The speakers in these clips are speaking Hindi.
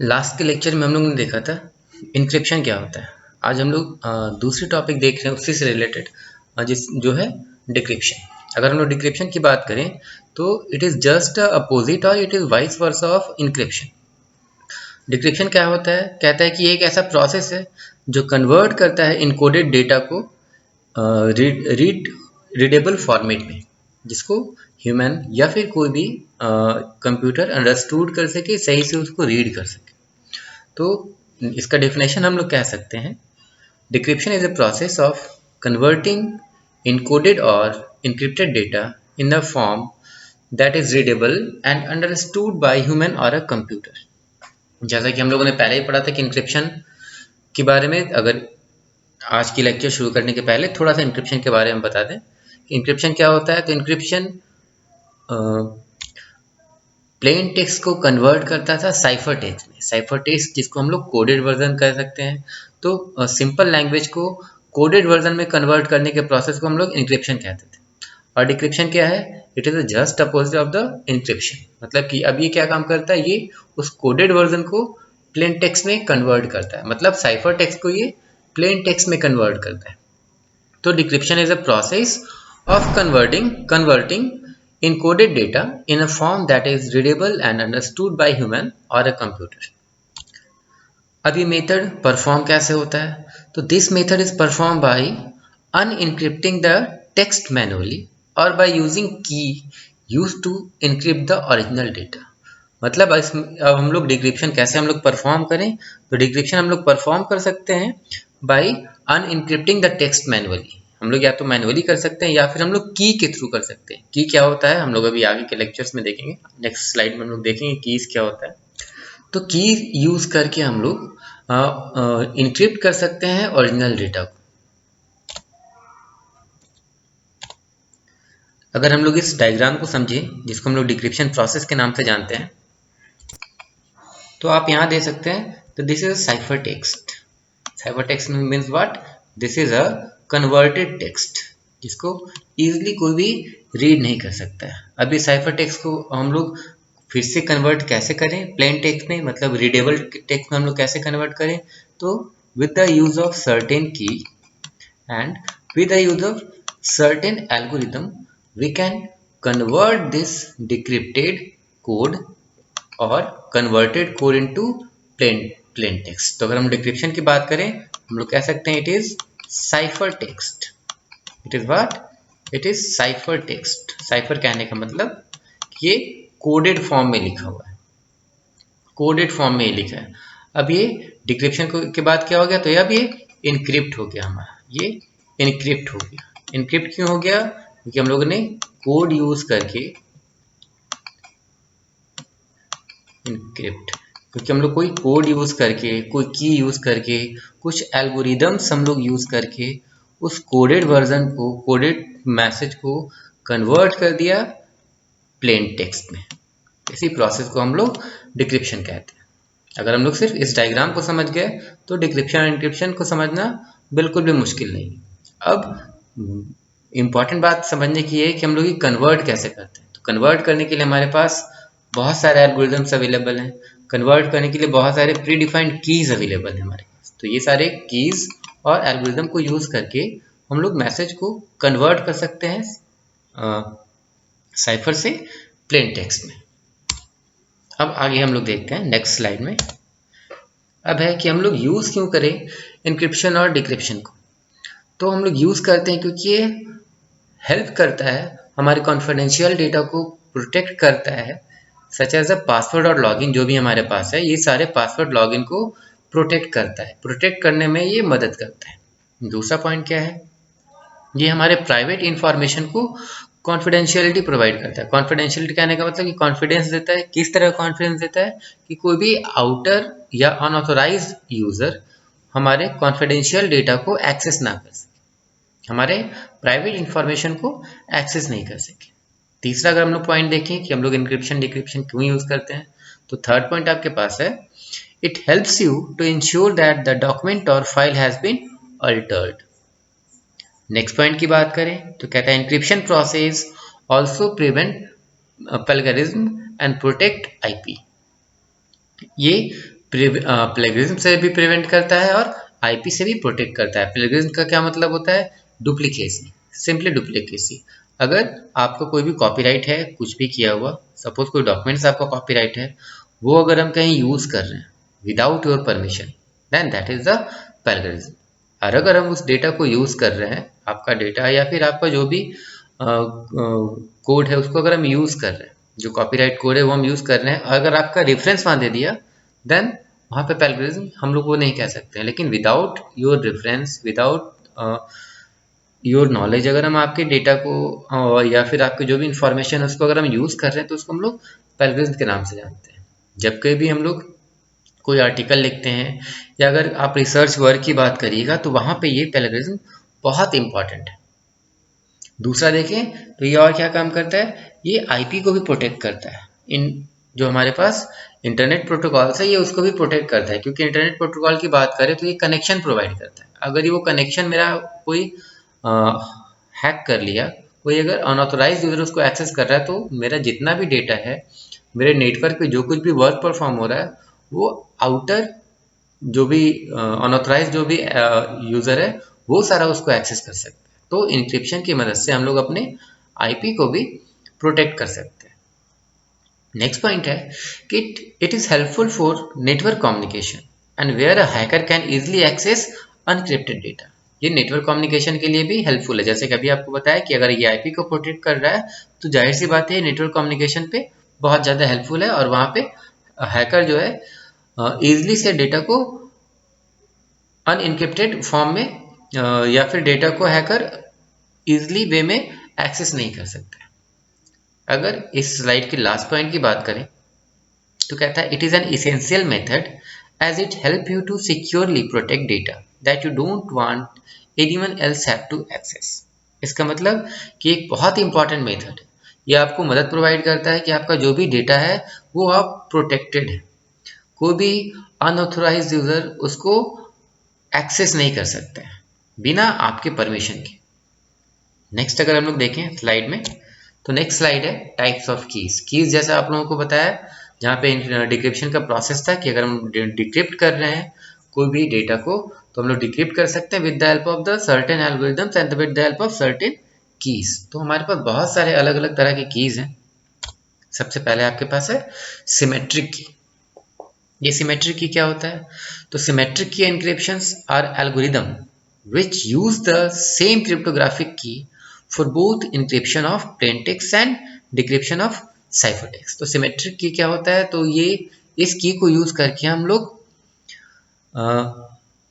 लास्ट के लेक्चर में हम लोग ने देखा था इंक्रिप्शन क्या होता है। आज हम लोग दूसरी टॉपिक देख रहे हैं उसी से रिलेटेड, जिस जो है डिक्रिप्शन। अगर हम लोग डिक्रिप्शन की बात करें तो इट इज़ जस्ट अपोजिट और it is vice versa of encryption. Decryption क्या होता है? कहता है कि एक ऐसा प्रोसेस है जो कन्वर्ट करता है इनकोडेड डेटा को रीडेबल फॉर्मेट में, जिसको ह्यूमन या फिर कोई भी कंप्यूटर अंडरस्टूड कर सके, सही से उसको रीड कर सके। तो इसका डेफिनेशन हम लोग कह सकते हैं, decryption is a process of converting encoded और encrypted data in the form that is readable and understood by human और अ कंप्यूटर। जैसा कि हम लोगों ने पहले ही पढ़ा था कि इंक्रिप्शन के बारे में, अगर आज की लेक्चर शुरू करने के पहले थोड़ा सा इंक्रिप्शन के बारे में बता दें कि इंक्रिप्शन क्या होता है। तो इंक्रिप्शन प्लेन टेक्स्ट को कन्वर्ट करता था साइफर टेक्स्ट में। साइफर टेक्स्ट जिसको हम लोग कोडेड वर्जन कह सकते हैं। तो सिंपल लैंग्वेज को कोडेड वर्जन में कन्वर्ट करने के प्रोसेस को हम लोग इंक्रिप्शन कहते थे। और डिक्रिप्शन क्या है? It is just opposite of the encryption. मतलब कि अब ये क्या काम करता है, ये उस कोडेड वर्जन को प्लेन टेक्स्ट में कन्वर्ट करता है। मतलब साइफर टेक्स्ट को ये प्लेन टेक्स्ट में कन्वर्ट करता है। तो decryption is a process of converting encoded data in a form that is readable and understood by human or a computer. अब ये मेथड परफॉर्म कैसे होता है? तो this method is perform by unencrypting the text manually or by using key used to encrypt the original data. मतलब अब हम लोग डिक्रिप्शन कैसे हम लोग परफॉर्म करें? तो डिक्रिप्शन हम लोग परफॉर्म कर सकते हैं बाय अनइनक्रिप्टिंग द टेक्स्ट मैनुअली। हम लोग या तो मैनुअली कर सकते हैं या फिर हम लोग की के थ्रू कर सकते हैं। की क्या होता है हम लोग अभी आगे के लेक्चर्स में देखेंगे। नेक्स्ट स्लाइड में हम लोग देखेंगे कीज क्या होता है। तो की यूज करके हम लोग इनक्रिप्ट कर सकते हैं ओरिजिनल डेटा को। अगर हम लोग इस डायग्राम को समझें, जिसको हम लोग डिक्रिप्शन प्रोसेस के नाम से जानते हैं, तो आप यहाँ दे सकते हैं। तो this is cipher text. Cipher text means what? This is a converted text जिसको इजीली कोई भी रीड नहीं कर सकता है। अभी साइफर टेक्स्ट को हम लोग फिर से कन्वर्ट कैसे करें प्लेन टेक्स्ट में, मतलब रीडेबल टेक्स्ट में हम लोग कैसे कन्वर्ट करें? तो with the use of certain key and with the use of certain algorithm we can convert this decrypted code और converted code into plain text. तो अगर हम डिक्रिप्शन की बात करें हम लोग कह सकते हैं it is cipher text. It is what? It is cipher text. Cipher कहने का मतलब ये कोडेड फॉर्म में लिखा हुआ है, कोडेड फॉर्म में ये लिखा है। अब ये डिक्रिप्शन के बाद क्या हो गया? तो अब ये इनक्रिप्ट हो गया हमारा, ये इनक्रिप्ट हो गया। इनक्रिप्ट क्यों हो गया? क्योंकि हम लोगों ने कोड यूज करके इनक्रिप्ट, क्योंकि हम लोग कोई कोड यूज करके, कोई की यूज करके, कुछ एल्गोरिदम्स हम लोग यूज करके उस कोडेड वर्जन को, कोडेड मैसेज को कन्वर्ट कर दिया प्लेन टेक्स्ट में। इसी प्रोसेस को हम लोग डिक्रिप्शन कहते हैं। अगर हम लोग सिर्फ इस डायग्राम को समझ गए तो डिक्रिप्शन और इनक्रिप्शन को समझना बिल्कुल भी मुश्किल नहीं। अब इम्पॉर्टेंट बात समझने की है कि हम लोग ये कन्वर्ट कैसे करते हैं। तो कन्वर्ट करने के लिए हमारे पास बहुत सारे एल्गोरिदम्स अवेलेबल हैं। कन्वर्ट करने के लिए बहुत सारे प्री डिफाइंड कीज अवेलेबल हैं हमारे पास। तो ये सारे कीज और एल्गोरिदम को यूज करके हम लोग मैसेज को कन्वर्ट कर सकते हैं साइफर से प्लेन टेक्स्ट में। अब आगे हम लोग देखते हैं नेक्स्ट स्लाइड में। अब है कि हम लोग यूज क्यों करें इंक्रिप्शन और डिक्रिप्शन को। तो हम लोग यूज करते हैं क्योंकि ये हेल्प करता है, हमारे कॉन्फिडेंशियल डेटा को प्रोटेक्ट करता है, सच एज अ पासवर्ड और लॉगिन जो भी हमारे पास है, ये सारे पासवर्ड लॉगिन को प्रोटेक्ट करता है। प्रोटेक्ट करने में ये मदद करता है। दूसरा पॉइंट क्या है? ये हमारे प्राइवेट इंफॉर्मेशन को कॉन्फिडेंशियलिटी प्रोवाइड करता है। कॉन्फिडेंशियलिटी कहने का मतलब कि कॉन्फिडेंस देता है। किस तरह कॉन्फिडेंस देता है? कि कोई भी आउटर या अनऑथोराइज्ड यूजर हमारे कॉन्फिडेंशियल डेटा को एक्सेस ना कर सके, हमारे प्राइवेट इंफॉर्मेशन को एक्सेस नहीं कर सके। तीसरा अगर हम लोग पॉइंट देखें कि हम लोग इंक्रिप्शन डिक्रिप्शन क्यों यूज करते हैं, तो थर्ड पॉइंट आपके पास है, it helps you to ensure that the document और file has been altered. Next point की बात करें तो कहता है encryption process also prevent plagiarism and protect IP. ये प्लेगरिज्म से भी प्रिवेंट करता है और आईपी से भी प्रोटेक्ट करता है। प्लेगरिज्म का क्या मतलब होता है? Duplicacy, simply duplicacy. अगर आपका कोई भी कॉपीराइट है, कुछ भी किया हुआ, सपोज कोई डॉक्यूमेंट्स आपका कॉपीराइट है, वो अगर हम कहीं यूज कर रहे हैं without your permission, then that is the plagiarism. और अगर हम उस डेटा को यूज कर रहे हैं, आपका डेटा या फिर आपका जो भी कोड है उसको अगर हम यूज कर रहे हैं, जो कॉपीराइट कोड है वो हम यूज कर रहे हैं, अगर आपका रेफरेंस वहां दे दिया, देन वहाँ पे प्लेगरिज्म हम लोग वो नहीं कह सकते हैं। लेकिन without your reference, without your knowledge, अगर हम आपके डेटा को या फिर आपके जो भी इंफॉर्मेशन है उसको अगर हम यूज कर रहे हैं तो उसको हम लोग प्लेगरिज्म के नाम से जानते हैं। जब कभी भी हम लोग कोई आर्टिकल लिखते हैं या अगर आप रिसर्च वर्क की बात करिएगा तो वहाँ पे ये प्लेगरिज्म बहुत इंपॉर्टेंट है। दूसरा देखें तो ये और क्या काम करता है, ये आईपी को भी प्रोटेक्ट करता है। इन जो हमारे पास इंटरनेट प्रोटोकॉल है ये उसको भी प्रोटेक्ट करता है, क्योंकि इंटरनेट प्रोटोकॉल की बात करें तो ये कनेक्शन प्रोवाइड करता है। अगर ये वो कनेक्शन मेरा कोई हैक कर लिया, कोई अगर अनऑथोराइज यूजर उसको एक्सेस कर रहा है, तो मेरा जितना भी डेटा है, मेरे नेटवर्क पे जो कुछ भी वर्क परफॉर्म हो रहा है, वो आउटर जो भी अनऑथराइज जो भी यूजर है वो सारा उसको एक्सेस कर सकता है। तो इंक्रिप्शन की मदद से हम लोग अपने आईपी को भी प्रोटेक्ट कर सकते हैं। नेक्स्ट पॉइंट है कि it is helpful for network communication and where a hacker can easily access unencrypted data. ये नेटवर्क कम्युनिकेशन के लिए भी हेल्पफुल है। जैसे कि अभी आपको बताया कि अगर ये आईपी को प्रोटेक्ट कर रहा है तो जाहिर सी बात है नेटवर्क कम्युनिकेशन पे बहुत ज़्यादा हेल्पफुल है, और वहाँ पे हैकर जो है ईजिली से डेटा को अनइनक्रिप्टेड फॉर्म में या फिर डेटा को हैकर इजिली वे में एक्सेस नहीं कर सकता है। अगर इस स्लाइड की लास्ट पॉइंट की बात करें तो कहता है it is an essential method as it help you to securely protect data that you don't want anyone else have to access. इसका मतलब कि एक बहुत इंपॉर्टेंट मेथड है, ये आपको मदद प्रोवाइड करता है कि आपका जो भी डेटा है वो आप प्रोटेक्टेड है, कोई भी अनऑथोराइज्ड यूजर उसको एक्सेस नहीं कर सकता है बिना आपके परमिशन के। नेक्स्ट अगर हम लोग देखें स्लाइड में, तो नेक्स्ट स्लाइड है टाइप्स ऑफ कीज। कीज जैसा आप लोगों को बताया जहाँ पे डिक्रिप्शन का प्रोसेस था कि अगर हम डिक्रिप्ट कर रहे हैं कोई भी डेटा को तो हम लोग डिक्रिप्ट कर सकते हैं with the help of the certain algorithms and with the help of certain keys. तो हमारे पास बहुत सारे अलग अलग तरह के कीज हैं। सबसे पहले आपके पास है सिमेट्रिक की। ये सिमेट्रिक की क्या होता है? तो symmetric key encryptions are algorithm which use the same cryptographic key for both encryption of plain text and decryption of ciphertext। तो सिमेट्रिक की क्या होता है? तो ये इस की को यूज करके हम लोग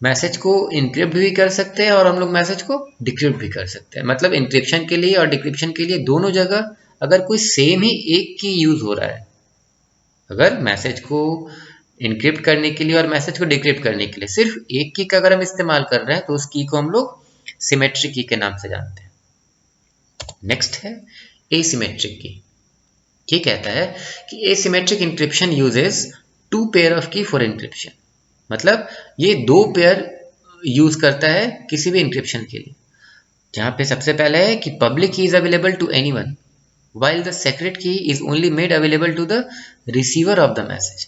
मैसेज को इनक्रिप्ट भी कर सकते हैं और हम लोग मैसेज को डिक्रिप्ट भी कर सकते हैं। मतलब इंक्रिप्शन के लिए और डिक्रिप्शन के लिए दोनों जगह अगर कोई सेम ही एक की यूज हो रहा है, अगर मैसेज को इनक्रिप्ट करने के लिए और मैसेज को डिक्रिप्ट करने के लिए सिर्फ एक की का अगर हम इस्तेमाल कर रहे हैं तो उस की को हम लोग सिमेट्रिक की के नाम से जानते हैं। नेक्स्ट है एसिमेट्रिक की। ये कहता है कि asymmetric encryption uses two pair of key for encryption. मतलब ये दो पेयर यूज करता है किसी भी इंक्रिप्शन के लिए, जहां पे सबसे पहले है कि public key is available to anyone while the secret key is only made available to the receiver of the message।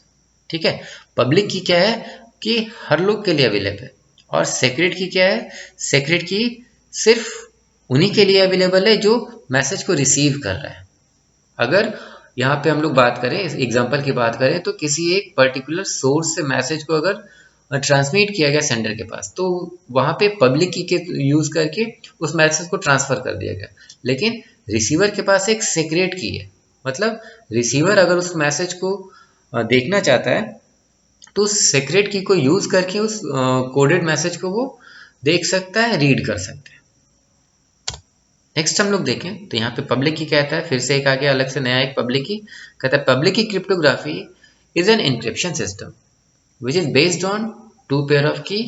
ठीक है, पब्लिक की क्या है कि हर लोग के लिए अवेलेबल है, और सेक्रेट की क्या है, सेक्रेट की सिर्फ उन्हीं के लिए अवेलेबल है जो मैसेज को रिसीव कर रहा है। अगर यहाँ पे हम लोग बात करें, एग्जांपल की बात करें, तो किसी एक पर्टिकुलर सोर्स से मैसेज को अगर ट्रांसमिट किया गया सेंडर के पास, तो वहाँ पे पब्लिक की के यूज करके उस मैसेज को ट्रांसफर कर दिया गया। लेकिन रिसीवर के पास एक सीक्रेट की है, मतलब रिसीवर अगर उस मैसेज को देखना चाहता है तो उस सीक्रेट की को यूज करके उस कोडेड मैसेज को वो देख सकता है, रीड कर सकता है। नेक्स्ट हम लोग देखें तो यहाँ पे पब्लिक की कहता है, फिर से एक आगे अलग से नया एक पब्लिक की कहता है, public key cryptography is an encryption system which is based on two pair of key.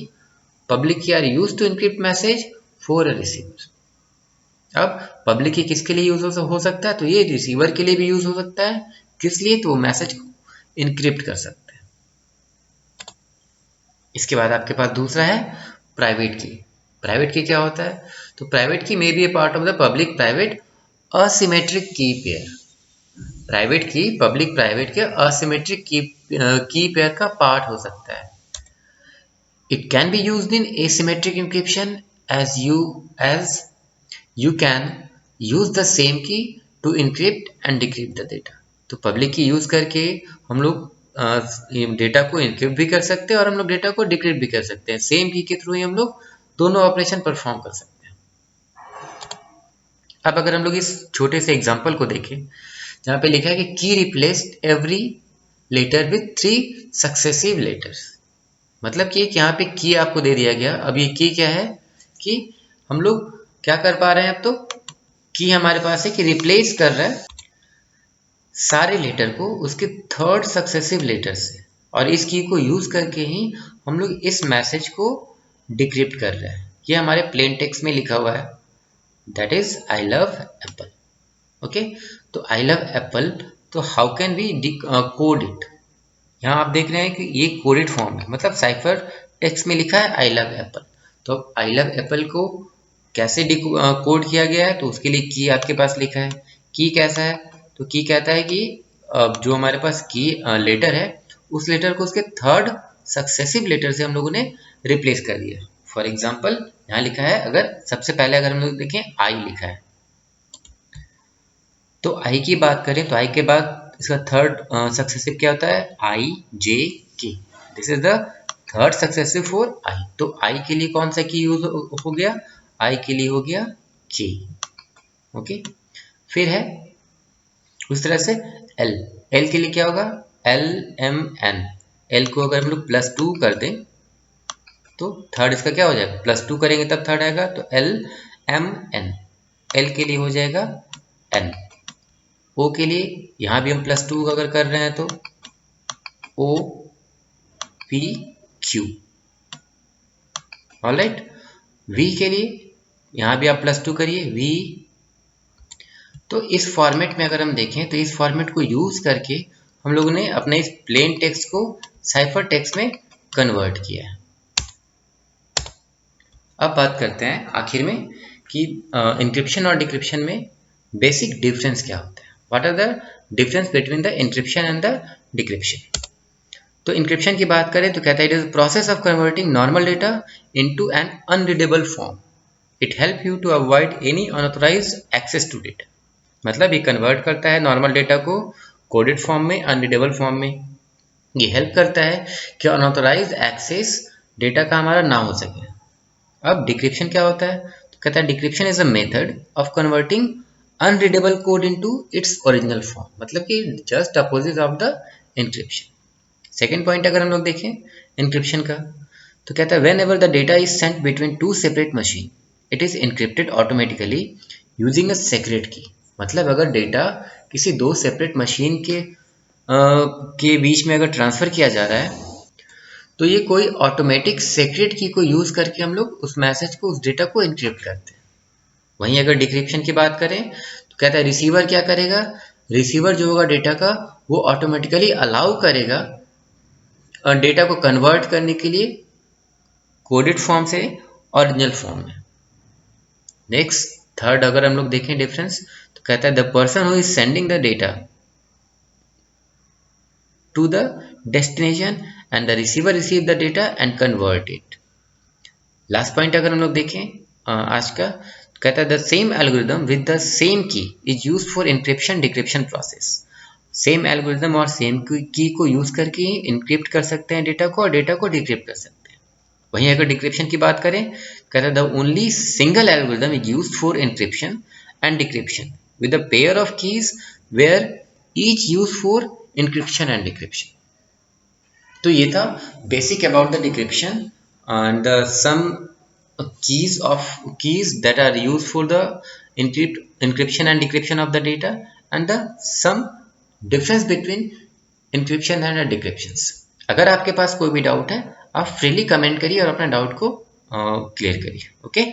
Public key are use to encrypt message for a receiver. अब पब्लिक की किसके लिए यूज हो सकता है? तो ये रिसीवर के लिए भी यूज हो सकता है। किस लिए? तो वो मैसेज को इनक्रिप्ट कर सकते हैं। इसके बाद आपके पास दूसरा है प्राइवेट की। प्राइवेट की क्या होता है? तो private key may be a part of the public private asymmetric key pair. Private key public private के असिमेट्रिक की पेयर का पार्ट हो सकता है। It can be used in asymmetric encryption as you can use the same key to encrypt and decrypt the data। तो पब्लिक की यूज करके हम लोग डेटा को इनक्रिप्ट भी कर सकते हैं और हम लोग डेटा को डिक्रिप्ट भी कर सकते हैं। सेम की के थ्रू ही हम लोग दोनों ऑपरेशन परफॉर्म कर सकते हैं। अब अगर हम लोग इस छोटे से एग्जांपल को देखें जहाँ पे लिखा है कि key replaced every letter with 3 successive letters, मतलब कि यहाँ पे की आपको दे दिया गया। अब ये की क्या है कि हम लोग क्या कर पा रहे हैं, अब तो की हमारे पास है कि रिप्लेस कर रहा है सारे लेटर को उसके 3rd सक्सेसिव लेटर से, और इस की को यूज करके ही हम लोग इस मैसेज को डिक्रिप्ट कर रहे हैं। ये हमारे प्लेन टेक्स्ट में लिखा हुआ है, that is I love apple. Okay, तो आई लव एप्पल, तो how can we code it. यहाँ आप देख रहे हैं कि ये कोडेड फॉर्म है, मतलब साइफर टेक्स्ट में लिखा है आई लव एप्पल। तो आई लव एप्पल को कैसे कोड किया गया है, तो उसके लिए की आपके पास लिखा है। की कैसा है, तो की कहता है कि जो हमारे पास की लेटर है उस लेटर को उसके 3rd सक्सेसिव लेटर से हम लोगों ने रिप्लेस कर दिया। फॉर एग्जाम्पल यहाँ लिखा है, अगर सबसे पहले अगर हम लोग देखें आई लिखा है, तो आई की बात करें तो आई के बाद इसका 3rd सक्सेसिव क्या होता है, आई जे के। This is the 3rd successive for I. तो आई के लिए कौन सा की यूज हो गया, आई के लिए हो गया के। ओके, फिर है उस तरह से एल, एल के लिए क्या होगा, एल एम एन। एल को अगर हम लोग +2 कर दें तो 3rd इसका क्या हो जाएगा, +2 करेंगे तब 3rd आएगा, तो एल एम एन। एल के लिए हो जाएगा एन। ओ के लिए यहाँ भी हम +2 अगर कर रहे हैं तो O P Q. Alright, we के लिए यहाँ भी आप +2 करिए वी। तो इस फॉर्मेट में अगर हम देखें तो इस फॉर्मेट को यूज करके हम लोगों ने अपने इस प्लेन टेक्स्ट को साइफर टेक्स्ट में कन्वर्ट किया है। अब बात करते हैं आखिर में कि इंक्रिप्शन और डिक्रिप्शन में बेसिक डिफरेंस क्या होता है। What are the difference between the encryption and the decryption. तो इंक्रिप्शन की बात करें तो कहता है it is process of converting normal data into an unreadable form. It help you to avoid any unauthorized access to data. मतलब ये कन्वर्ट करता है नॉर्मल डेटा को कोडेड फॉर्म में, अनरीडेबल फॉर्म में। ये हेल्प करता है कि अनऑथराइज्ड एक्सेस डेटा का हमारा ना हो सके। अब डिक्रिप्शन क्या होता है, तो कहता है decryption is a method of converting unreadable code into its original form, मतलब कि just opposite of the encryption. Second point अगर हम लोग देखें इंक्रिप्शन का, तो कहता है whenever the data is sent between 2 separate machine it is encrypted automatically using a secret key. मतलब अगर डेटा किसी 2 सेपरेट मशीन के बीच में अगर ट्रांसफर किया जा रहा है तो ये कोई ऑटोमेटिक सीक्रेट की को यूज करके हम लोग उस मैसेज को, उस डेटा को इनक्रिप्ट करते हैं। वहीं अगर डिक्रिप्शन की बात करें तो कहता है रिसीवर क्या करेगा, रिसीवर जो होगा डेटा का वो ऑटोमेटिकली अलाउ करेगा डेटा को कन्वर्ट करने के लिए कोडेड फॉर्म से ओरिजिनल फॉर्म में। नेक्स्ट थर्ड अगर हम लोग देखें डिफरेंस तो कहता है the person who is sending the data to the destination and the receiver receive the data and convert it। Last point अगर हम लोग देखें आज का, तो कहता है the same algorithm with the same key is used for encryption decryption process. Same algorithm और सेम की को यूज करके ही इंक्रिप्ट कर सकते हैं डेटा को और डेटा को डिक्रिप्ट कर सकते हैं। वहीं अगर डिक्रिप्शन की बात करें, कहता है the only single algorithm is used for encryption and decryption with a pair of keys where each used for encryption and decryption. तो ये था basic about the decryption and some keys that are used for the encryption and decryption of the data and the some difference between encryption and decryptions। अगर आपके पास कोई भी डाउट है आप फ्रीली कमेंट करिए और अपना डाउट को क्लियर करिए। ओके।